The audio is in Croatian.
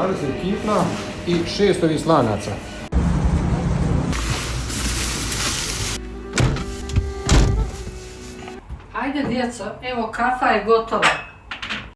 20 kifla i 6 ovih slanaca. Ajde djeco, evo kafa je gotova.